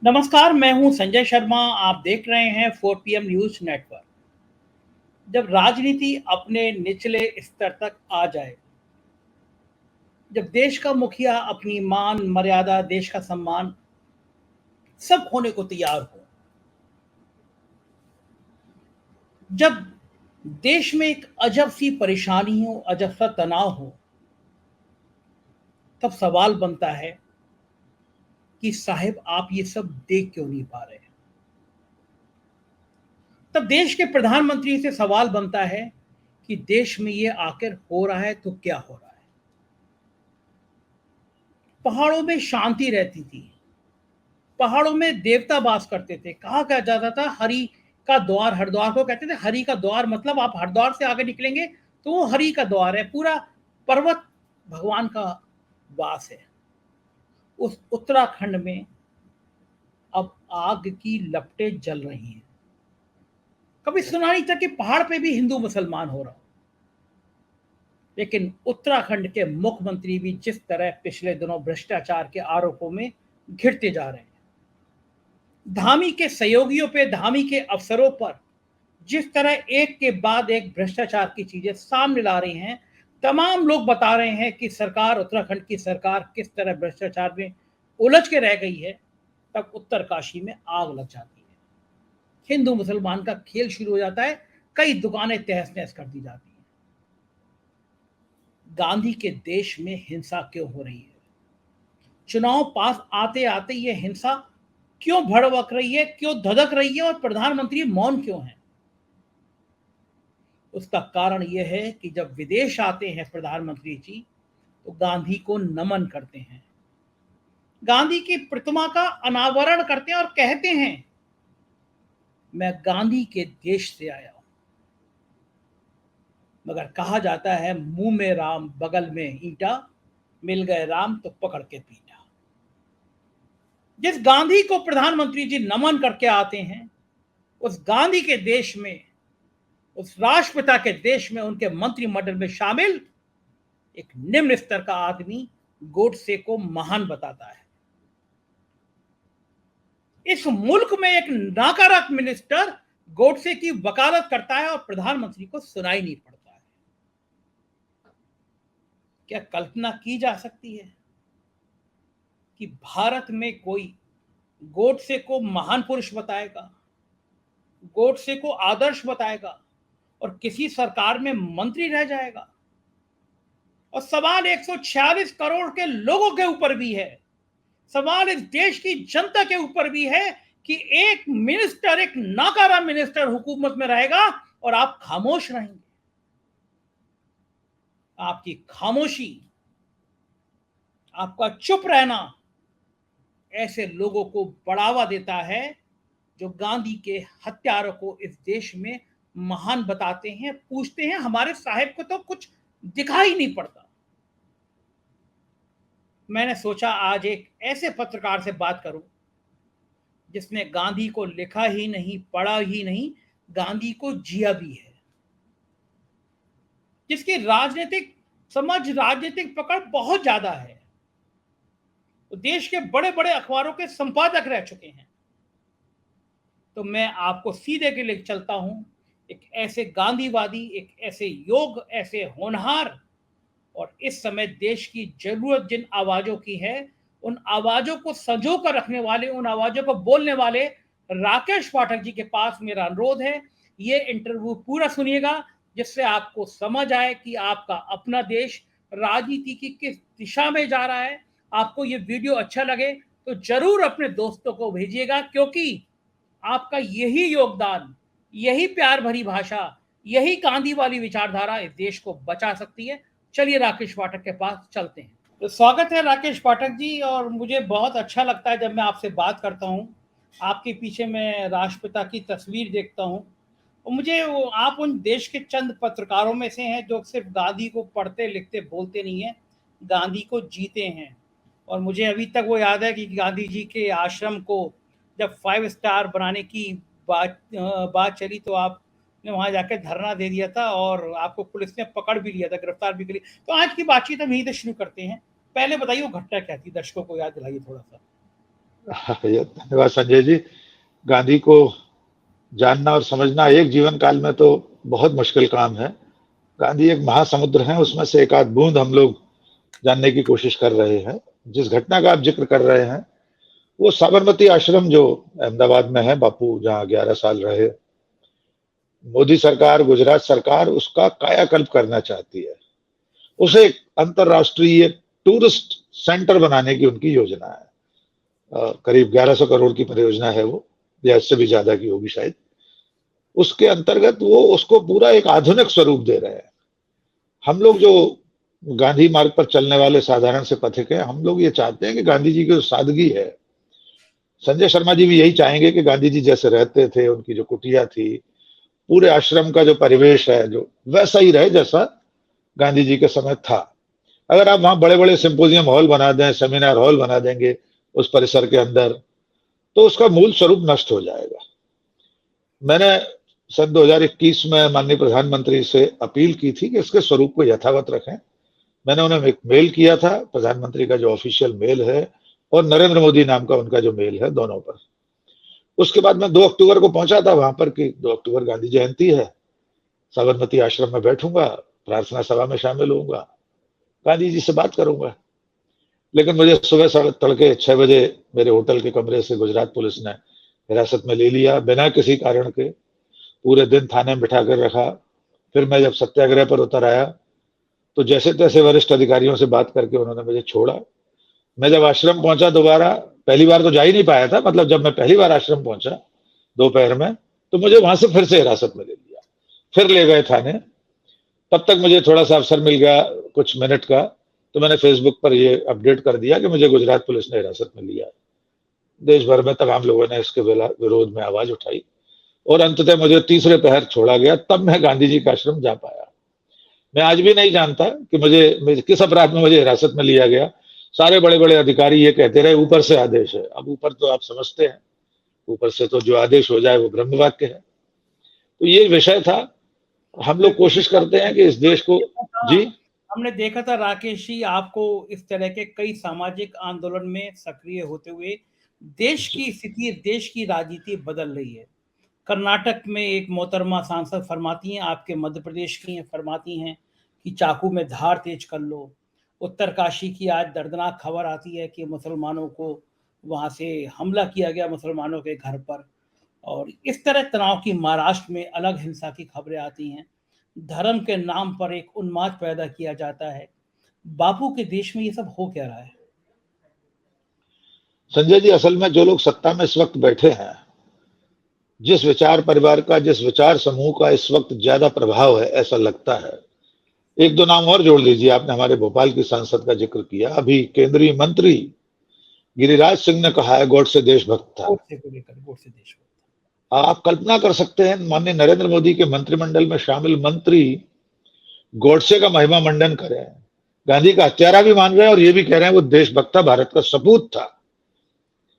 नमस्कार, मैं हूं संजय शर्मा। आप देख रहे हैं 4 PM न्यूज नेटवर्क। जब राजनीति अपने निचले स्तर तक आ जाए, जब देश का मुखिया अपनी मान मर्यादा, देश का सम्मान सब खोने को तैयार हो, जब देश में एक अजब सी परेशानी हो, अजब सा तनाव हो, तब सवाल बनता है कि साहिब आप ये सब देख क्यों नहीं पा रहे। तब देश के प्रधानमंत्री से सवाल बनता है कि देश में ये आखिर हो रहा है तो क्या हो रहा है। पहाड़ों में शांति रहती थी, पहाड़ों में देवता वास करते थे। कहा क्या जाता था, हरि का द्वार, हरिद्वार को कहते थे हरि का द्वार, मतलब आप हरिद्वार से आगे निकलेंगे तो वो हरि का द्वार है। पूरा पर्वत भगवान का वास है। उस उत्तराखंड में अब आग की लपटें जल रही हैं। कभी सुना नहीं था कि पहाड़ पे भी हिंदू मुसलमान हो रहा हो। लेकिन उत्तराखंड के मुख्यमंत्री भी जिस तरह पिछले दिनों भ्रष्टाचार के आरोपों में घिरते जा रहे हैं, धामी के सहयोगियों पे, धामी के अफसरों पर जिस तरह एक के बाद एक भ्रष्टाचार की चीजें सामने ला रही हैं, तमाम लोग बता रहे हैं कि सरकार, उत्तराखंड की सरकार किस तरह भ्रष्टाचार में उलझ के रह गई है। तब उत्तरकाशी में आग लग जाती है, हिंदू मुसलमान का खेल शुरू हो जाता है, कई दुकानें तहस नहस कर दी जाती हैं। गांधी के देश में हिंसा क्यों हो रही है? चुनाव पास आते आते ये हिंसा क्यों भड़क रही है, क्यों धधक रही है, और प्रधानमंत्री मौन क्यों है? उसका कारण यह है कि जब विदेश आते हैं प्रधानमंत्री जी, तो गांधी को नमन करते हैं, गांधी की प्रतिमा का अनावरण करते हैं और कहते हैं मैं गांधी के देश से आया हूं। मगर कहा जाता है मुंह में राम बगल में ईंटा, मिल गए राम तो पकड़ के पीटा। जिस गांधी को प्रधानमंत्री जी नमन करके आते हैं, उस गांधी के देश में, उस राष्ट्रपिता के देश में, उनके मंत्रिमंडल में शामिल एक निम्न स्तर का आदमी गोडसे को महान बताता है। इस मुल्क में एक नाकारक मिनिस्टर गोडसे की वकालत करता है और प्रधानमंत्री को सुनाई नहीं पड़ता है। क्या कल्पना की जा सकती है कि भारत में कोई गोडसे को महान पुरुष बताएगा, गोडसे को आदर्श बताएगा, और किसी सरकार में मंत्री रह जाएगा? और सवाल 146 करोड़ के लोगों के ऊपर भी है, सवाल इस देश की जनता के ऊपर भी है कि एक मिनिस्टर, एक नाकारा मिनिस्टर हुकूमत में रहेगा और आप खामोश रहेंगे। आपकी खामोशी, आपका चुप रहना ऐसे लोगों को बढ़ावा देता है जो गांधी के हत्यारों को इस देश में महान बताते हैं, पूछते हैं हमारे साहेब को तो कुछ दिखाई नहीं पड़ता। मैंने सोचा आज एक ऐसे पत्रकार से बात करूं जिसने गांधी को लिखा ही नहीं, पढ़ा ही नहीं, गांधी को जिया भी है, जिसकी राजनीतिक समझ, राजनीतिक पकड़ बहुत ज्यादा है। वो देश के बड़े बड़े अखबारों के संपादक रह चुके हैं। तो मैं आपको सीधे के लिए चलता हूं एक ऐसे गांधीवादी, एक ऐसे योग, ऐसे होनहार, और इस समय देश की जरूरत जिन आवाजों की है, उन आवाजों को संजो कर रखने वाले, उन आवाजों को बोलने वाले राकेश पाठक जी के पास मेरा अनुरोध है। ये इंटरव्यू पूरा सुनिएगा, जिससे आपको समझ आए कि आपका अपना देश राजनीति की किस दिशा में जा रहा है। आपको ये वीडियो अच्छा लगे तो जरूर अपने दोस्तों को भेजिएगा, क्योंकि आपका यही योगदान, यही प्यार भरी भाषा, यही गांधी वाली विचारधारा इस देश को बचा सकती है। चलिए राकेश पाठक के पास चलते हैं। तो स्वागत है राकेश पाठक जी, और मुझे बहुत अच्छा लगता है जब मैं आपसे बात करता हूं। आपके पीछे मैं राष्ट्रपिता की तस्वीर देखता हूं, और मुझे आप उन देश के चंद पत्रकारों में से हैं जो सिर्फ गांधी को पढ़ते लिखते बोलते नहीं है, गांधी को जीते हैं। और मुझे अभी तक वो याद है कि गांधी जी के आश्रम को जब 5 स्टार बनाने की बात चली, तो आपने वहां जाकर धरना दे दिया था और आपको पुलिस ने पकड़ भी लिया था, गिरफ्तार भी करी। तो आज की बातचीत हम यहीं से शुरू करते हैं। पहले बताइए वो घटना क्या थी, दर्शकों को याद दिलाइए थोड़ा सा। धन्यवाद संजय जी। गांधी को जानना और समझना एक जीवन काल में तो बहुत मुश्किल काम है। गांधी एक महासमुद्र है, उसमें से एक आध बूंद हम लोग जानने की कोशिश कर रहे हैं। जिस घटना का आप जिक्र कर रहे हैं वो साबरमती आश्रम जो अहमदाबाद में है, बापू जहाँ 11 साल रहे, मोदी सरकार, गुजरात सरकार उसका कायाकल्प करना चाहती है। उसे एक अंतरराष्ट्रीय टूरिस्ट सेंटर बनाने की उनकी योजना है। करीब 1100 करोड़ की परियोजना है वो, या इससे भी ज्यादा की होगी शायद। उसके अंतर्गत वो उसको पूरा एक आधुनिक स्वरूप दे रहे हैं। हम लोग जो गांधी मार्ग पर चलने वाले साधारण से पथिक है, हम लोग ये चाहते हैं कि गांधी जी की जो सादगी है, संजय शर्मा जी भी यही चाहेंगे कि गांधी जी जैसे रहते थे, उनकी जो कुटिया थी, पूरे आश्रम का जो परिवेश है जो वैसा ही रहे जैसा गांधी जी के समय था। अगर आप वहां बड़े बड़े सिंपोजियम हॉल बना दें, सेमिनार हॉल बना देंगे उस परिसर के अंदर, तो उसका मूल स्वरूप नष्ट हो जाएगा। मैंने सन 2021 में माननीय प्रधानमंत्री से अपील की थी कि इसके स्वरूप को यथावत रखें। मैंने उन्हें एक मेल किया था, प्रधानमंत्री का जो ऑफिशियल मेल है और नरेंद्र मोदी नाम का उनका जो मेल है, दोनों पर। उसके बाद मैं 2 अक्टूबर को पहुंचा था वहां पर कि 2 अक्टूबर गांधी जयंती है, साबरमती आश्रम में बैठूंगा, प्रार्थना सभा में शामिल होऊंगा, गांधी जी से बात करूंगा। लेकिन मुझे सुबह तड़के 6 बजे मेरे होटल के कमरे से गुजरात पुलिस ने हिरासत में ले लिया बिना किसी कारण के। पूरे दिन थाने में बिठा कर रखा। फिर मैं जब सत्याग्रह पर उतर आया तो जैसे तैसे वरिष्ठ अधिकारियों से बात करके उन्होंने मुझे छोड़ा। मैं जब आश्रम पहुंचा दोबारा, पहली बार तो जा ही नहीं पाया था, मतलब जब मैं पहली बार आश्रम पहुंचा दोपहर में, तो मुझे वहां से फिर से हिरासत में ले लिया, फिर ले गए थाने। तब तक मुझे थोड़ा सा अवसर मिल गया कुछ मिनट का, तो मैंने फेसबुक पर ये अपडेट कर दिया कि मुझे गुजरात पुलिस ने हिरासत में लिया। देश भर में तमाम लोगों ने इसके विरोध में आवाज उठाई और अंततः मुझे तीसरे पहर छोड़ा गया। तब मैं गांधी जी का आश्रम जा पाया। मैं आज भी नहीं जानता कि मुझे किस अपराध में मुझे हिरासत में लिया गया। सारे बड़े बड़े अधिकारी ये कहते रहे ऊपर से आदेश है। अब ऊपर तो आप समझते हैं, ऊपर से तो जो आदेश हो जाए वो ब्रह्म वाक्य है। तो ये विषय था। हम लोग कोशिश करते हैं कि इस देश को, जी हमने देखा था राकेश जी आपको इस तरह के कई सामाजिक आंदोलन में सक्रिय होते हुए। देश की स्थिति, देश की राजनीति बदल रही है। कर्नाटक में एक मोहतरमा सांसद फरमाती हैं, आपके मध्य प्रदेश की हैं, फरमाती हैं कि चाकू में धार तेज कर लो। उत्तरकाशी की आज दर्दनाक खबर आती है कि मुसलमानों को वहां से हमला किया गया, मुसलमानों के घर पर। और इस तरह तनाव की महाराष्ट्र में अलग हिंसा की खबरें आती हैं। धर्म के नाम पर एक उन्माद पैदा किया जाता है। बापू के देश में ये सब हो क्या रहा है? संजय जी, असल में जो लोग सत्ता में इस वक्त बैठे हैं, जिस विचार परिवार का, जिस विचार समूह का इस वक्त ज्यादा प्रभाव है, ऐसा लगता है। एक दो नाम और जोड़ लीजिए। आपने हमारे भोपाल की सांसद का जिक्र किया। अभी केंद्रीय मंत्री गिरिराज सिंह ने कहा है गोडसे देशभक्त था। गोडसे को लेकर, गोडसे देशभक्त। आप कल्पना कर सकते हैं, माननीय नरेंद्र मोदी के मंत्रिमंडल में शामिल मंत्री गोडसे का महिमा मंडन कर रहे हैं, गांधी का हत्यारा भी मान रहे हैं और ये भी कह रहे हैं वो देशभक्त था, भारत का सपूत था।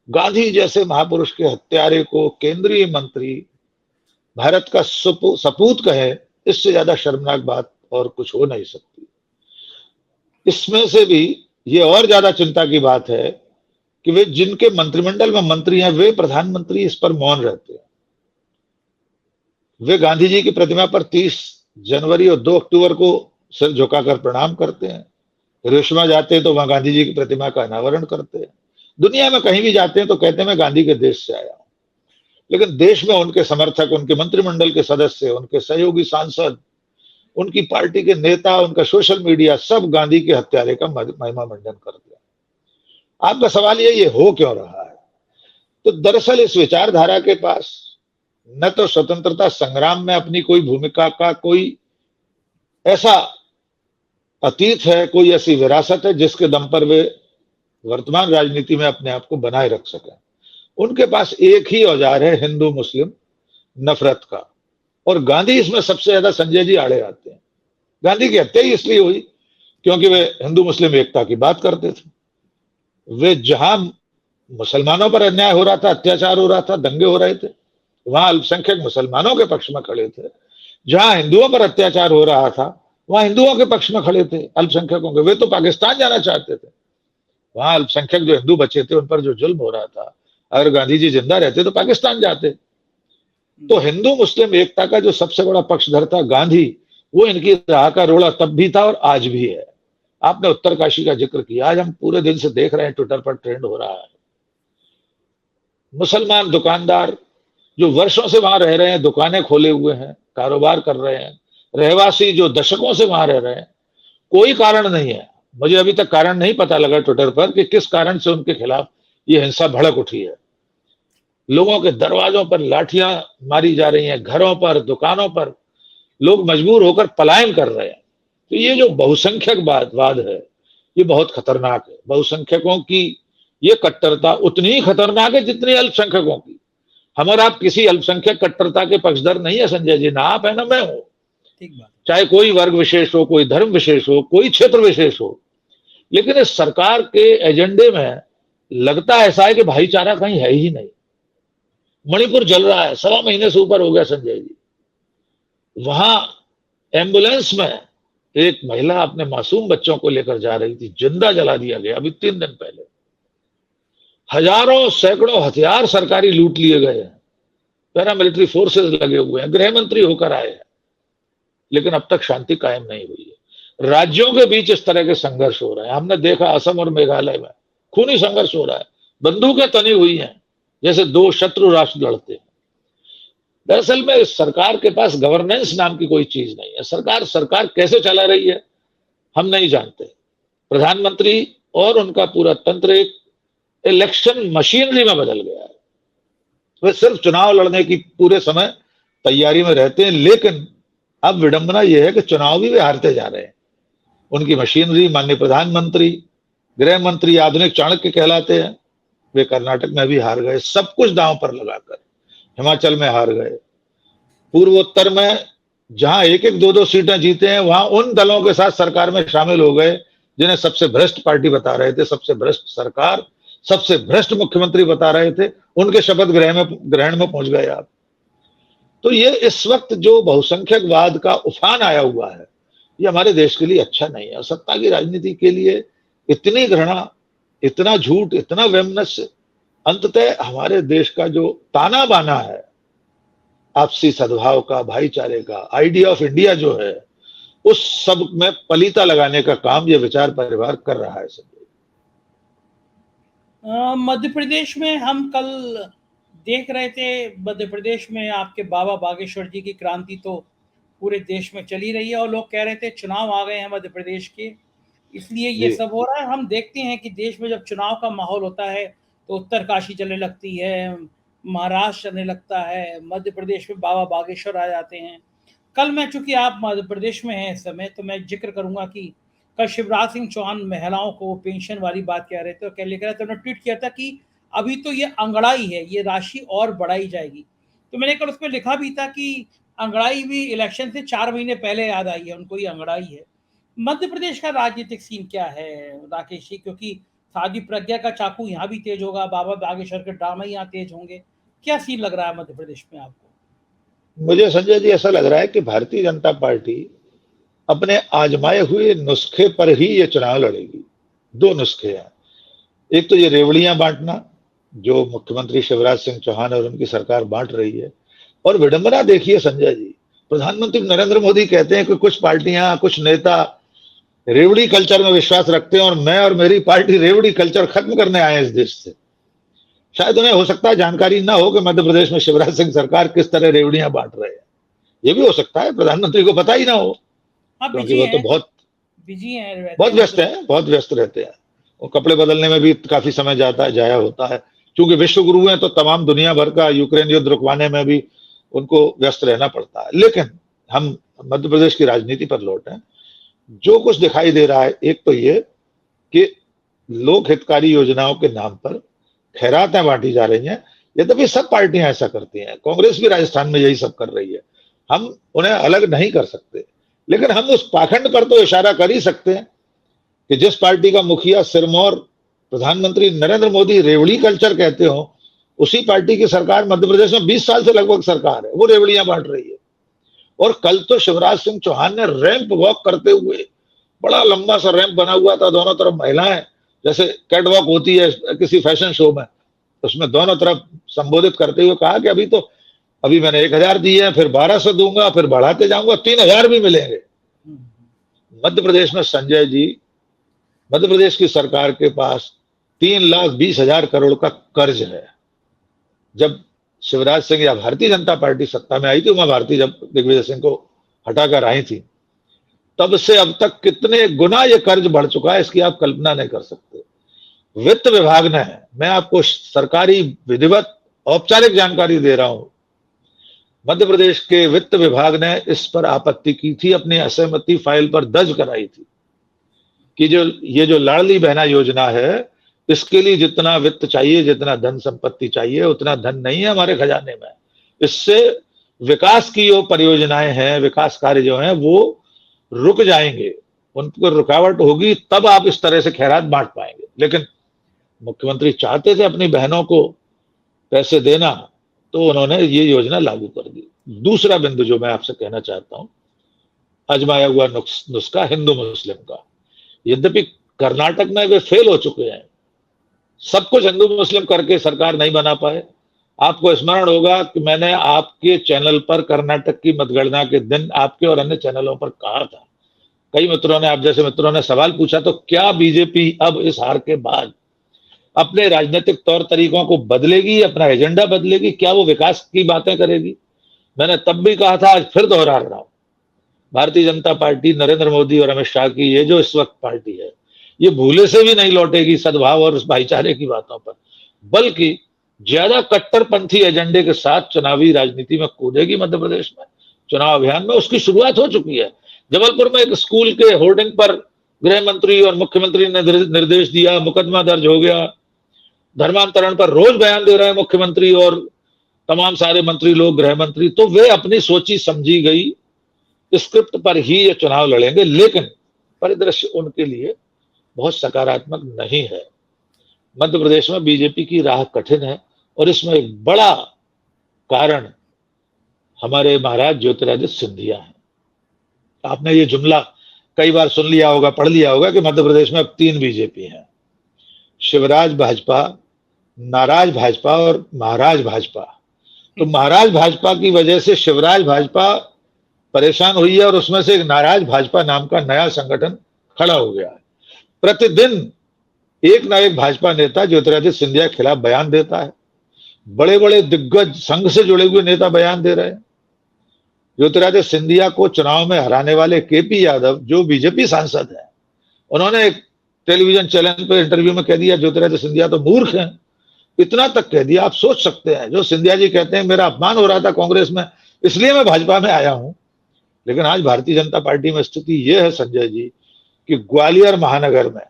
गांधी जैसे महापुरुष के हत्यारे को केंद्रीय मंत्री भारत का सपूत कहे, इससे ज्यादा शर्मनाक बात और कुछ हो नहीं सकती। इसमें से भी ये और ज्यादा चिंता की बात है कि वे जिनके मंत्रिमंडल में मंत्री हैं, वे प्रधानमंत्री इस पर मौन रहते हैं। वे गांधी जी की प्रतिमा पर 30 जनवरी और 2 अक्टूबर को सिर झुकाकर प्रणाम करते हैं। हिरोशिमा जाते हैं तो वहां गांधी जी की प्रतिमा का अनावरण करते हैं। दुनिया में कहीं भी जाते हैं तो कहते हैं मैं गांधी के देश से आया हूं। लेकिन देश में उनके समर्थक, उनके मंत्रिमंडल के सदस्य, उनके सहयोगी सांसद, उनकी पार्टी के नेता, उनका सोशल मीडिया, सब गांधी के हत्यारे का महिमा मंडन करते हैं। आपका सवाल ये हो क्यों रहा है? तो दरअसल इस विचारधारा के पास न तो स्वतंत्रता संग्राम में अपनी कोई भूमिका का कोई ऐसा अतीत है, कोई ऐसी विरासत है जिसके दम पर वे वर्तमान राजनीति में अपने आप को बनाए रख सकें। उनके पास एक ही औजार है, हिंदू मुस्लिम नफरत का। और गांधी इसमें सबसे ज्यादा, संजय जी, आड़े आते हैं। गांधी की हत्या ही इसलिए हुई क्योंकि वे हिंदू मुस्लिम एकता की बात करते थे। वे जहां मुसलमानों पर अन्याय हो रहा था, अत्याचार हो रहा था, दंगे हो रहे थे, वहां अल्पसंख्यक मुसलमानों के पक्ष में खड़े थे। जहां हिंदुओं पर अत्याचार हो रहा था वहां हिंदुओं के पक्ष में खड़े थे, अल्पसंख्यकों के। वे तो पाकिस्तान जाना चाहते थे, वहां अल्पसंख्यक जो हिंदू बचे थे उन पर जो जुल्म हो रहा था, अगर गांधी जी जिंदा रहते तो पाकिस्तान जाते। तो हिंदू मुस्लिम एकता का जो सबसे बड़ा पक्षधर था गांधी, वो इनकी राह का रोड़ा तब भी था और आज भी है। आपने उत्तरकाशी का जिक्र किया, आज हम पूरे दिन से देख रहे हैं ट्विटर पर ट्रेंड हो रहा है। मुसलमान दुकानदार जो वर्षों से वहां रह रहे हैं, दुकानें खोले हुए हैं, कारोबार कर रहे हैं, रहवासी जो दशकों से वहां रह रहे हैं, कोई कारण नहीं है। मुझे अभी तक कारण नहीं पता लगा ट्विटर पर कि किस कारण से उनके खिलाफ ये हिंसा भड़क उठी है। लोगों के दरवाजों पर लाठियां मारी जा रही हैं, घरों पर, दुकानों पर लोग मजबूर होकर पलायन कर रहे हैं। तो ये जो बहुसंख्यकवाद है, ये बहुत खतरनाक है। बहुसंख्यकों की ये कट्टरता उतनी ही खतरनाक है जितनी अल्पसंख्यकों की। हम और आप किसी अल्पसंख्यक कट्टरता के पक्षधर नहीं है संजय जी, ना आप है ना मैं हूं। ठीक बात। चाहे कोई वर्ग विशेष हो, कोई धर्म विशेष हो, कोई क्षेत्र विशेष हो, लेकिन इस सरकार के एजेंडे में लगता ऐसा है कि भाईचारा कहीं है ही नहीं। मणिपुर जल रहा है, 1.25 महीने से ऊपर हो गया संजय जी। वहां एम्बुलेंस में एक महिला अपने मासूम बच्चों को लेकर जा रही थी, जिंदा जला दिया गया अभी 3 दिन पहले। हजारों सैकड़ों हथियार सरकारी लूट लिए गए हैं, पैरामिलिट्री फोर्सेस लगे हुए हैं, गृह मंत्री होकर आए हैं, लेकिन अब तक शांति कायम नहीं हुई है। राज्यों के बीच इस तरह के संघर्ष हो रहे हैं। हमने देखा असम और मेघालय में खूनी संघर्ष हो रहा है, बंदूकें तनी हुई हैं जैसे दो शत्रु राष्ट्र लड़ते हैं। दरअसल में इस सरकार के पास गवर्नेंस नाम की कोई चीज नहीं है। सरकार कैसे चला रही है हम नहीं जानते। प्रधानमंत्री और उनका पूरा तंत्र एक इलेक्शन मशीनरी में बदल गया है। वे सिर्फ चुनाव लड़ने की पूरे समय तैयारी में रहते हैं, लेकिन अब विडंबना यह है कि चुनाव भी वे हारते जा रहे हैं। उनकी मशीनरी, माननीय प्रधानमंत्री, गृह मंत्री आधुनिक चाणक्य कहलाते हैं, वे कर्नाटक में भी हार गए, सब कुछ दांव पर लगाकर। हिमाचल में हार गए, पूर्वोत्तर में जहां 1-1, 2-2 सीटें जीते हैं, वहां उन दलों के साथ सरकार में शामिल हो गए जिन्हें सबसे भ्रष्ट पार्टी बता रहे थे, सबसे भ्रष्ट सरकार, सबसे भ्रष्ट मुख्यमंत्री बता रहे थे, उनके शपथ ग्रहण में पहुंच गए आप। तो ये इस वक्त जो बहुसंख्यकवाद का उफान आया हुआ है, ये हमारे देश के लिए अच्छा नहीं है। सत्ता की राजनीति के लिए इतनी घृणा, इतना झूठ, इतना वैमनस्य, अंततः हमारे देश का जो ताना बाना है आपसी सद्भाव का, भाईचारे का, आइडिया ऑफ इंडिया जो है, उस सब में पलीता लगाने का काम ये विचार परिवार कर रहा है। मध्य प्रदेश में हम कल देख रहे थे, मध्य प्रदेश में आपके बाबा बागेश्वर जी की क्रांति तो पूरे देश में चली रही है, और लोग कह रहे थे चुनाव आ गए हैं मध्य प्रदेश के, इसलिए ये सब हो रहा है। हम देखते हैं कि देश में जब चुनाव का माहौल होता है तो उत्तरकाशी चलने लगती है, महाराष्ट्र चलने लगता है, मध्य प्रदेश में बाबा बागेश्वर आ जाते हैं। कल मैं, चूंकि आप मध्य प्रदेश में हैं इस समय, तो मैं जिक्र करूंगा कि कल शिवराज सिंह चौहान महिलाओं को पेंशन वाली बात कह रहे थे, और क्या लिख रहे थे, उन्होंने ट्वीट किया था कि अभी तो ये अंगड़ाई है, ये राशि और बढ़ाई जाएगी। तो मैंने कल उसमें लिखा भी था कि अंगड़ाई भी इलेक्शन से 4 महीने पहले याद आई है उनको, ये अंगड़ाई है। मध्य प्रदेश का राजनीतिक सीन क्या है राकेश जी, क्योंकि साध्वी प्रज्ञा का चाकू यहाँ भी तेज होगा, बाबा बागेश्वर के ड्रामे यहाँ तेज होंगे, क्या सीन लग रहा है मध्य प्रदेश में आपको? मुझे संजय जी ऐसा लग रहा है कि भारतीय जनता पार्टी अपने आजमाए हुए नुस्खे पर ही ये चुनाव लड़ेगी। 2 नुस्खे हैं, एक तो ये रेवड़ियां बांटना जो मुख्यमंत्री शिवराज सिंह चौहान और उनकी सरकार बांट रही है, और विडंबना देखिए संजय जी, प्रधानमंत्री नरेंद्र मोदी कहते हैं कि कुछ पार्टियां, कुछ नेता रेवड़ी कल्चर में विश्वास रखते हैं और मैं और मेरी पार्टी रेवड़ी कल्चर खत्म करने आए हैं इस देश से। शायद उन्हें हो सकता है जानकारी ना हो कि मध्य प्रदेश में शिवराज सिंह सरकार किस तरह रेवड़ियां बांट रहे हैं। ये भी हो सकता है प्रधानमंत्री को पता ही ना हो, क्योंकि वो तो बहुत बिजी हैं, बहुत व्यस्त रहते हैं। वो कपड़े बदलने में भी काफी समय जाया होता है। क्योंकि विश्व गुरु हैं तो तमाम दुनिया भर का यूक्रेन युद्ध रुकवाने में भी उनको व्यस्त रहना पड़ता है। लेकिन हम मध्य प्रदेश की राजनीति पर लौटें। जो कुछ दिखाई दे रहा है, एक तो ये कि लोक हितकारी योजनाओं के नाम पर खैरातें बांटी जा रही हैं। यद्यपि सब पार्टियां ऐसा करती हैं, कांग्रेस भी राजस्थान में यही सब कर रही है, हम उन्हें अलग नहीं कर सकते, लेकिन हम उस पाखंड पर तो इशारा कर ही सकते हैं कि जिस पार्टी का मुखिया सिरमौर प्रधानमंत्री नरेंद्र मोदी रेवड़ी कल्चर कहते हो, उसी पार्टी की सरकार मध्य प्रदेश में 20 साल से लगभग सरकार है, वो रेवड़ियां बांट रही है। और कल तो शिवराज सिंह चौहान ने रैंप वॉक करते हुए, बड़ा लंबा सा रैंप बना हुआ था, दोनों तरफ महिलाएं, जैसे कैटवॉक होती है किसी फैशन शो में, उसमें दोनों तरफ संबोधित करते हुए कहा कि अभी मैंने 1000 दिए हैं, फिर 1200 दूंगा, फिर बढ़ाते जाऊंगा, 3000 भी मिलेंगे। मध्य प्रदेश में संजय जी, मध्य प्रदेश की सरकार के पास 3,20,000 करोड़ का कर्ज है। जब शिवराज सिंह या भारतीय जनता पार्टी सत्ता में आई थी, उमा भारती जब दिग्विजय सिंह को हटाकर आई थी, तब से अब तक कितने गुना ये कर्ज बढ़ चुका है, इसकी आप कल्पना नहीं कर सकते। वित्त विभाग ने, मैं आपको सरकारी विधिवत औपचारिक जानकारी दे रहा हूं, मध्य प्रदेश के वित्त विभाग ने इस पर आपत्ति की थी, अपनी असहमति फाइल पर दर्ज कराई थी कि ये जो लाडली बहना योजना है, इसके लिए जितना वित्त चाहिए, जितना धन संपत्ति चाहिए, उतना धन नहीं है हमारे खजाने में। इससे विकास की जो परियोजनाएं हैं, विकास कार्य जो हैं, वो रुक जाएंगे, उनको रुकावट होगी, तब आप इस तरह से खैरात बांट पाएंगे। लेकिन मुख्यमंत्री चाहते थे अपनी बहनों को पैसे देना, तो उन्होंने ये योजना लागू कर दी। दूसरा बिंदु जो मैं आपसे कहना चाहता हूं, आजमाया हुआ नुस्खा हिंदू मुस्लिम का, यद्यपि कर्नाटक में वे फेल हो चुके हैं, सब कुछ हिंदू मुस्लिम करके सरकार नहीं बना पाए। आपको स्मरण होगा कि मैंने आपके चैनल पर कर्नाटक की मतगणना के दिन आपके और अन्य चैनलों पर कहा था, कई मित्रों ने, आप जैसे मित्रों ने सवाल पूछा, तो क्या बीजेपी अब इस हार के बाद अपने राजनीतिक तौर तरीकों को बदलेगी, अपना एजेंडा बदलेगी, क्या वो विकास की बातें करेगी? मैंने तब भी कहा था, आज फिर दोहरा रहा हूं, भारतीय जनता पार्टी, नरेंद्र मोदी और अमित शाह की ये जो इस वक्त पार्टी है, ये भूले से भी नहीं लौटेगी सद्भाव और भाईचारे की बातों पर, बल्कि ज्यादा कट्टरपंथी एजेंडे के साथ चुनावी राजनीति में कूदेगी। मध्य प्रदेश में चुनाव अभियान में उसकी शुरुआत हो चुकी है। जबलपुर में एक स्कूल के होर्डिंग पर गृह मंत्री और मुख्यमंत्री ने निर्देश दिया, मुकदमा दर्ज हो गया। धर्मांतरण पर रोज बयान दे रहे हैं मुख्यमंत्री और तमाम सारे मंत्री लोग, गृह मंत्री, तो वे अपनी सोची समझी गई स्क्रिप्ट पर ही ये चुनाव लड़ेंगे, लेकिन परिदृश्य उनके लिए बहुत सकारात्मक नहीं है। मध्य प्रदेश में बीजेपी की राह कठिन है, और इसमें एक बड़ा कारण हमारे महाराज ज्योतिरादित्य सिंधिया है। आपने ये जुमला कई बार सुन लिया होगा, पढ़ लिया होगा कि मध्य प्रदेश में अब 3 बीजेपी हैं, शिवराज भाजपा, नाराज भाजपा और महाराज भाजपा। तो महाराज भाजपा की वजह से शिवराज भाजपा परेशान हुई है, और उसमें से एक नाराज भाजपा नाम का नया संगठन खड़ा हो गया है। प्रतिदिन एक ना एक भाजपा नेता ज्योतिरादित्य सिंधिया के खिलाफ बयान देता है। बड़े बड़े दिग्गज संघ से जुड़े हुए नेता बयान दे रहे हैं। ज्योतिरादित्य सिंधिया को चुनाव में हराने वाले केपी यादव, जो बीजेपी सांसद हैं, उन्होंने एक टेलीविजन चैनल पर इंटरव्यू में कह दिया ज्योतिरादित्य सिंधिया तो मूर्ख हैं। इतना तक कह दिया, आप सोच सकते हैं। जो सिंधिया जी कहते हैं मेरा अपमान हो रहा था कांग्रेस में, इसलिए मैं भाजपा में आया हूं। लेकिन आज भारतीय जनता पार्टी में स्थिति यह है संजय जी कि ग्वालियर महानगर में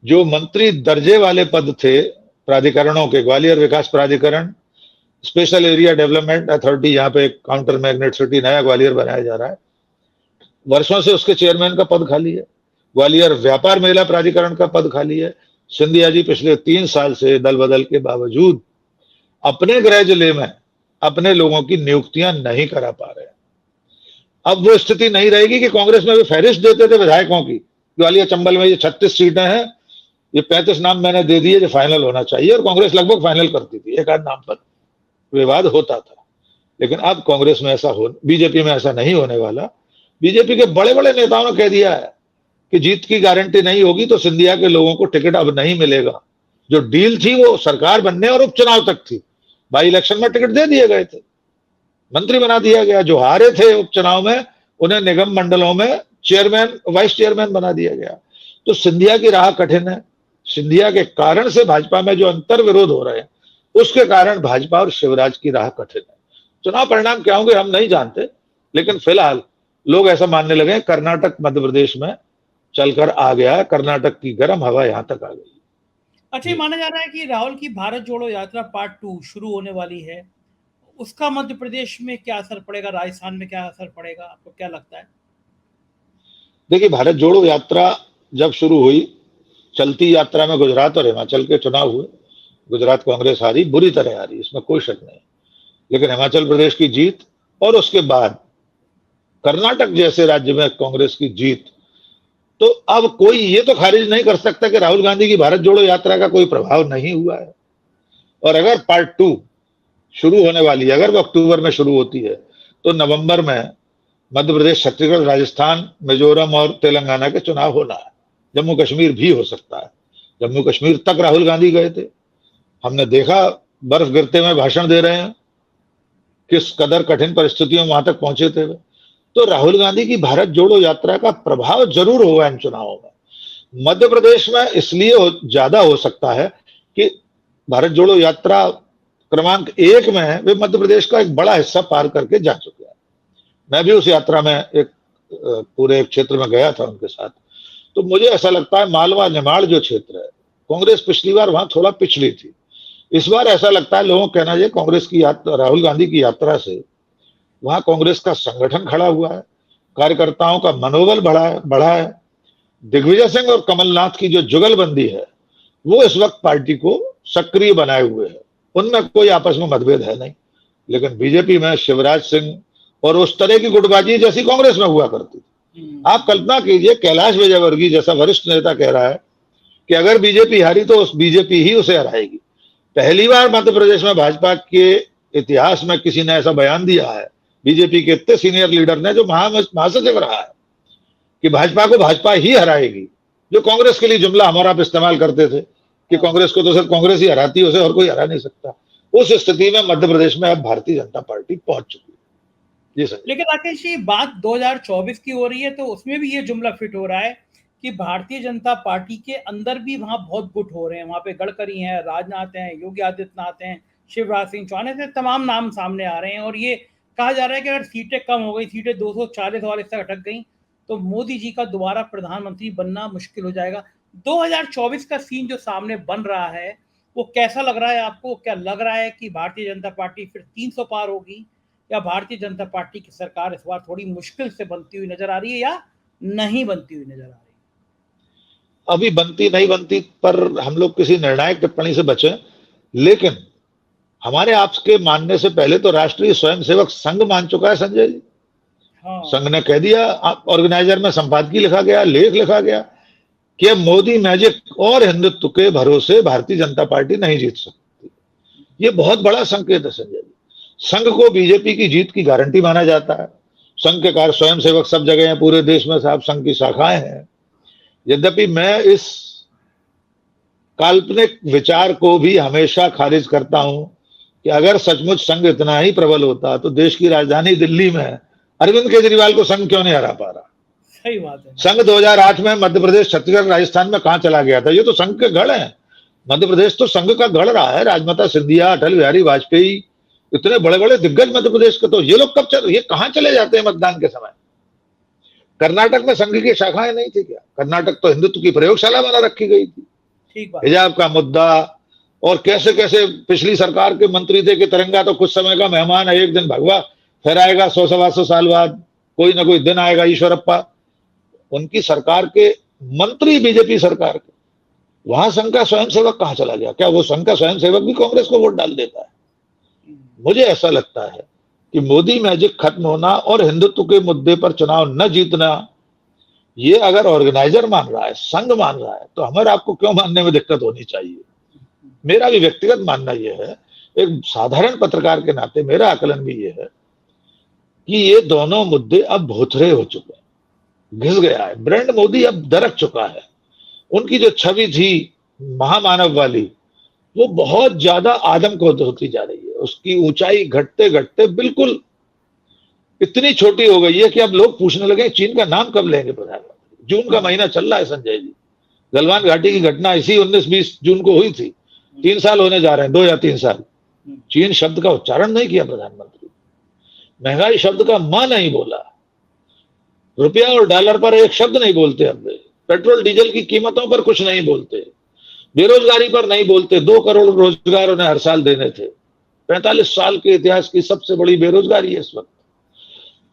जो मंत्री दर्जे वाले पद थे प्राधिकरणों के, ग्वालियर विकास प्राधिकरण, स्पेशल एरिया डेवलपमेंट अथॉरिटी, यहाँ पे काउंटर मैग्नेट सिटी नया ग्वालियर बनाया जा रहा है, वर्षों से उसके चेयरमैन का पद खाली है। ग्वालियर व्यापार मेला प्राधिकरण का पद खाली है। सिंधिया जी पिछले 3 साल से दल बदल के बावजूद अपने गृह जिले में अपने लोगों की नियुक्तियां नहीं करा पा रहे हैं। अब वो स्थिति नहीं रहेगी कि कांग्रेस में भी फहरिस्त देते थे विधायकों की, ग्वालियर चंबल में ये 36 सीटें हैं, ये 35 नाम मैंने दे दिए जो फाइनल होना चाहिए, और कांग्रेस लगभग फाइनल करती थी, एक आध नाम पर विवाद होता था। लेकिन अब कांग्रेस में ऐसा हो, बीजेपी में ऐसा नहीं होने वाला। बीजेपी के बड़े बड़े नेताओं ने कह दिया है कि जीत की गारंटी नहीं होगी तो सिंधिया के लोगों को टिकट अब नहीं मिलेगा। जो डील थी वो सरकार बनने और उपचुनाव तक थी, बाई इलेक्शन में टिकट दे दिए गए थे, मंत्री बना दिया गया। जो हारे थे उपचुनाव में उन्हें निगम मंडलों में चेयरमैन, वाइस चेयरमैन बना दिया गया। तो सिंधिया की राह कठिन है। सिंधिया के कारण से भाजपा में जो अंतर विरोध हो रहे हैं, उसके कारण भाजपा और शिवराज की राह कठिन है। चुनाव परिणाम क्या होंगे हम नहीं जानते, लेकिन फिलहाल लोग ऐसा मानने लगे कर्नाटक मध्य प्रदेश में चलकर आ गया है, कर्नाटक की गर्म हवा यहां तक आ गई। अच्छा, ये माना जा रहा है कि राहुल की भारत जोड़ो यात्रा पार्ट 2 शुरू होने वाली है, उसका मध्य प्रदेश में क्या असर पड़ेगा, राजस्थान में क्या असर पड़ेगा, आपको क्या लगता है? देखिए, भारत जोड़ो यात्रा जब शुरू हुई, चलती यात्रा में गुजरात और हिमाचल के चुनाव हुए। गुजरात कांग्रेस हारी, बुरी तरह हारी, इसमें कोई शक नहीं। लेकिन हिमाचल प्रदेश की जीत और उसके बाद कर्नाटक जैसे राज्य में कांग्रेस की जीत, तो अब कोई ये तो खारिज नहीं कर सकता कि राहुल गांधी की भारत जोड़ो यात्रा का कोई प्रभाव नहीं हुआ है। और अगर पार्ट 2 शुरू होने वाली है, अगर वो अक्टूबर में शुरू होती है, तो नवंबर में मध्य प्रदेश, छत्तीसगढ़, राजस्थान, मिजोरम और तेलंगाना के चुनाव होना है। जम्मू कश्मीर भी हो सकता है। जम्मू कश्मीर तक राहुल गांधी गए थे, हमने देखा बर्फ गिरते में भाषण दे रहे हैं, किस कदर कठिन परिस्थितियों में वहां तक पहुंचे थे वे। तो राहुल गांधी की भारत जोड़ो यात्रा का प्रभाव जरूर होगा इन चुनावों में। मध्य प्रदेश में इसलिए ज्यादा हो सकता है कि भारत जोड़ो यात्रा क्रमांक 1 में वे मध्य प्रदेश का एक बड़ा हिस्सा पार करके जा चुके हैं। मैं भी उस यात्रा में एक पूरे क्षेत्र में गया था उनके साथ। तो मुझे ऐसा लगता है मालवा निमाड़ जो क्षेत्र है, कांग्रेस पिछली बार वहां थोड़ा पिछली थी, इस बार ऐसा लगता है लोगों का कहना है कांग्रेस की यात्रा, राहुल गांधी की यात्रा से वहां कांग्रेस का संगठन खड़ा हुआ है, कार्यकर्ताओं का मनोबल बढ़ा है। दिग्विजय सिंह और कमलनाथ की जो जुगलबंदी है वो इस वक्त पार्टी को सक्रिय बनाए हुए है, उनमें कोई आपस में मतभेद है नहीं। लेकिन बीजेपी में शिवराज सिंह और उस तरह की गुटबाजी जैसी कांग्रेस में हुआ करती थी। आप कल्पना कीजिए कैलाश विजयवर्गीय जैसा वरिष्ठ नेता कह रहा है कि अगर बीजेपी हारी तो उस बीजेपी ही उसे हराएगी। पहली बार मध्य प्रदेश में भाजपा के इतिहास में किसी ने ऐसा बयान दिया है, बीजेपी के इतने सीनियर लीडर ने, जो महासचिव रहा है, कि भाजपा को भाजपा ही हराएगी। जो कांग्रेस के लिए जुमला हमारा आप इस्तेमाल करते थे कि कांग्रेस को तो सिर्फ कांग्रेस ही हराती है, उसे और कोई हरा नहीं सकता, उस स्थिति में मध्य प्रदेश में अब भारतीय जनता पार्टी पहुंच चुकी है। जी सर। लेकिन राकेश जी, बात 2024 की हो रही है, तो उसमें भी ये जुमला फिट हो रहा है कि भारतीय जनता पार्टी के अंदर भी वहां बहुत गुट हो रहे हैं। वहां पे गडकरी हैं, राजनाथ हैं, योगी आदित्यनाथ हैं, शिवराज सिंह चौहान ऐसे तमाम नाम सामने आ रहे हैं। और ये कहा जा रहा है कि अगर सीटें कम हो गई, सीटें 240 वाले तक अटक गई, तो मोदी जी का दोबारा प्रधानमंत्री बनना मुश्किल हो जाएगा। 2024 का सीन जो सामने बन रहा है वो कैसा लग रहा है आपको? क्या लग रहा है कि भारतीय जनता पार्टी फिर 300 पार होगी, या भारतीय जनता पार्टी की सरकार इस बार थोड़ी मुश्किल से बनती हुई नजर आ रही है, या नहीं बनती हुई नजर आ रही है? अभी बनती नहीं बनती पर हम लोग किसी निर्णायक टिप्पणी से बचें, लेकिन हमारे आपके मानने से पहले तो राष्ट्रीय स्वयंसेवक संघ मान चुका है संजय जी। हाँ। संघ ने कह दिया, ऑर्गेनाइजर में संपादकीय लिखा गया, लेख लिखा गया कि अब मोदी मैजिक और हिंदुत्व के भरोसे भारतीय जनता पार्टी नहीं जीत सकती। ये बहुत बड़ा संकेत है संजय जी। संघ को बीजेपी की जीत की गारंटी माना जाता है। संघ के कार्य स्वयंसेवक सब जगह हैं, पूरे देश में साहब संघ की शाखाएं हैं। यद्यपि मैं इस काल्पनिक विचार को भी हमेशा खारिज करता हूं कि अगर सचमुच संघ इतना ही प्रबल होता तो देश की राजधानी दिल्ली में अरविंद केजरीवाल को संघ क्यों नहीं हरा पा रहा? सही बात है। संघ 2008 में मध्य प्रदेश, छत्तीसगढ़, राजस्थान में कहां चला गया था? ये तो संघ के गढ़ हैं। मध्य प्रदेश तो संघ का गढ़ रहा है। राजमाता सिंधिया, अटल बिहारी वाजपेयी, इतने बड़े बड़े दिग्गज मध्य प्रदेश के, तो ये लोग ये कहां चले जाते हैं मतदान के समय? कर्नाटक में संघ की शाखाएं नहीं थी क्या? कर्नाटक तो हिंदुत्व की प्रयोगशाला बना रखी गई थी। ठीक बात। हिजाब का मुद्दा, और कैसे कैसे पिछली सरकार के मंत्री थे कि तिरंगा तो कुछ समय का मेहमान है, एक दिन भगवा फहराएगा, 100-125 साल बाद कोई ना कोई दिन आएगा। ईश्वरप्पा उनकी सरकार के मंत्री, बीजेपी सरकार के, वहां संघ का स्वयंसेवक कहां चला गया? क्या वो संघ का स्वयंसेवक भी कांग्रेस को वोट डाल देता है? मुझे ऐसा लगता है कि मोदी मैजिक खत्म होना और हिंदुत्व के मुद्दे पर चुनाव न जीतना, ये अगर ऑर्गेनाइजर मान रहा है, संघ मान रहा है, तो हमारे आपको क्यों मानने में दिक्कत होनी चाहिए? मेरा भी व्यक्तिगत मानना यह है, एक साधारण पत्रकार के नाते मेरा आकलन भी यह है कि ये दोनों मुद्दे अब भोथरे हो चुके हैं, घिस गया है। ब्रांड मोदी अब दरक चुका है। उनकी जो छवि थी महामानव वाली, वो बहुत ज्यादा आदमकद होती जा रही है। उसकी ऊंचाई घटते घटते बिल्कुल इतनी छोटी हो गई है कि अब लोग पूछने लगे चीन का नाम कब लेंगे प्रधानमंत्री। जून का महीना चल रहा है संजय जी। गलवान घाटी की घटना इसी 19-20 जून को हुई थी। 3 साल होने जा रहे हैं, 2 या 3 साल। चीन शब्द का उच्चारण नहीं किया प्रधानमंत्री। महंगाई शब्द का मां नहीं बोला। रुपया और डॉलर पर एक शब्द नहीं बोलते। अब पेट्रोल डीजल की कीमतों पर कुछ नहीं बोलते। बेरोजगारी पर नहीं बोलते। 2 करोड़ रोजगार उन्हें हर साल देने थे। 45 साल के इतिहास की सबसे बड़ी बेरोजगारी है इस वक्त।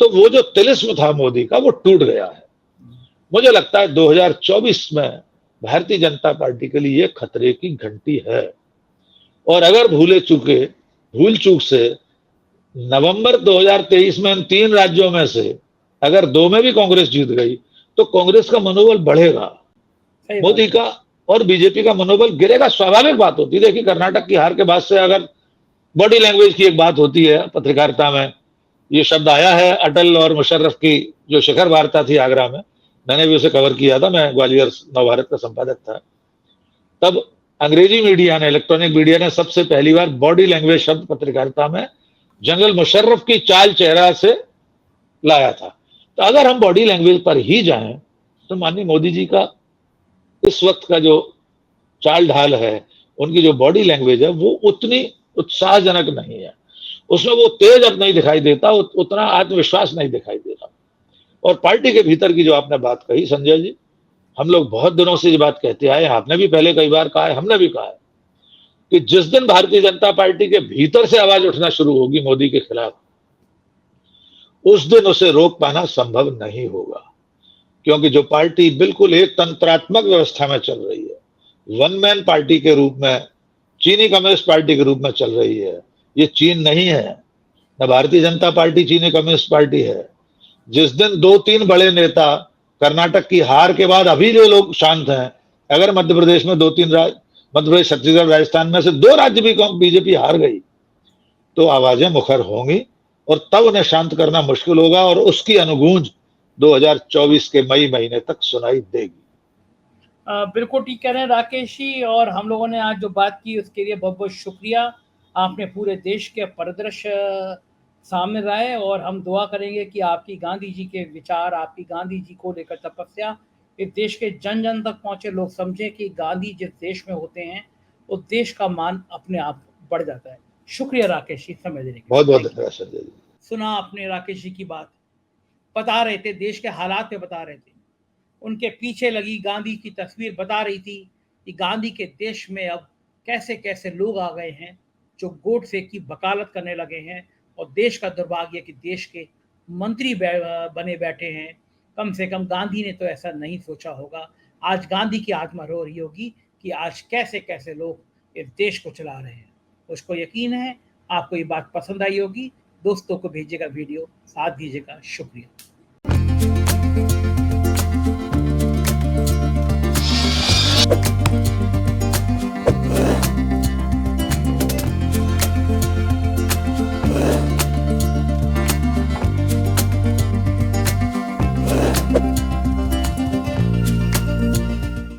तो वो जो तिलिस्म था मोदी का, वो टूट गया है। मुझे लगता है 2024 में भारतीय जनता पार्टी के लिए खतरे की घंटी है। और अगर भूल चूक से नवंबर 2023 में इन 3 राज्यों में से अगर 2 में भी कांग्रेस जीत गई तो कांग्रेस का मनोबल बढ़ेगा। मोदी का और बीजेपी का मनोबल गिरेगा, स्वाभाविक बात होती है। देखिए कर्नाटक की हार के बाद से अगर बॉडी लैंग्वेज की एक बात होती है पत्रकारिता में, ये शब्द आया है अटल और मुशर्रफ की जो शिखर वार्ता थी आगरा में, मैंने भी उसे कवर किया था, मैं ग्वालियर नवभारत का संपादक था। तब अंग्रेजी मीडिया ने, इलेक्ट्रॉनिक मीडिया ने सबसे पहली बार बॉडी लैंग्वेज शब्द पत्रकारिता में जनरल मुशर्रफ की चाल चेहरा से लाया था। तो अगर हम बॉडी लैंग्वेज पर ही जाएं तो माननीय मोदी जी का इस वक्त का जो चाल ढाल है, उनकी जो बॉडी लैंग्वेज है, वो उतनी उत्साहजनक नहीं है। उसमें वो तेज अब नहीं दिखाई देता, उतना आत्मविश्वास नहीं दिखाई देता। और पार्टी के भीतर की जो आपने बात कही संजय जी, हम लोग बहुत दिनों से ये बात कहते आए, आपने भी पहले कई बार कहा है, हमने भी कहा है कि जिस दिन भारतीय जनता पार्टी के भीतर से आवाज उठना शुरू होगी मोदी के खिलाफ, उस दिन उसे रोक पाना संभव नहीं होगा। क्योंकि जो पार्टी बिल्कुल एक तंत्रात्मक व्यवस्था में चल रही है, वन मैन पार्टी के रूप में, चीनी कम्युनिस्ट पार्टी के रूप में चल रही है, ये चीन नहीं है, न भारतीय जनता पार्टी चीनी कम्युनिस्ट पार्टी है। जिस दिन 2-3 बड़े नेता, कर्नाटक की हार के बाद अभी जो लोग शांत हैं, अगर मध्य प्रदेश में 2-3 राज्य, मध्य प्रदेश, छत्तीसगढ़, राजस्थान में से 2 राज्य भी बीजेपी हार गई तो आवाजें मुखर होंगी और तब उन्हें शांत करना मुश्किल होगा और उसकी अनुगूंज 2024 के मई महीने तक सुनाई देगी। बिल्कुल ठीक कह रहे हैं राकेश जी, और हम लोगों ने आज जो बात की उसके लिए बहुत बहुत शुक्रिया। आपने पूरे देश के परिदृश्य सामने लाए और हम दुआ करेंगे कि आपकी गांधी जी के विचार, आपकी गांधी जी को लेकर तपस्या इस देश के जन जन तक पहुंचे, लोग समझें कि गांधी जिस देश में होते हैं उस देश का मान अपने आप बढ़ जाता है। शुक्रिया राकेश जी समय देने के लिए। बहुत बहुत धन्यवाद संजय जी। सुना आपने राकेश जी की बात, बता रहे थे देश के हालात में, बता रहे थे उनके पीछे लगी गांधी की तस्वीर बता रही थी कि गांधी के देश में अब कैसे कैसे लोग आ गए हैं जो गोडसे की वकालत करने लगे हैं, और देश का दुर्भाग्य कि देश के मंत्री बने बैठे हैं। कम से कम गांधी ने तो ऐसा नहीं सोचा होगा। आज गांधी की आत्मा रो रही होगी कि आज कैसे कैसे लोग इस देश को चला रहे हैं। उसको यकीन है आपको ये बात पसंद आई होगी। दोस्तों को भेजिएगा वीडियो, साथ दीजिएगा। शुक्रिया।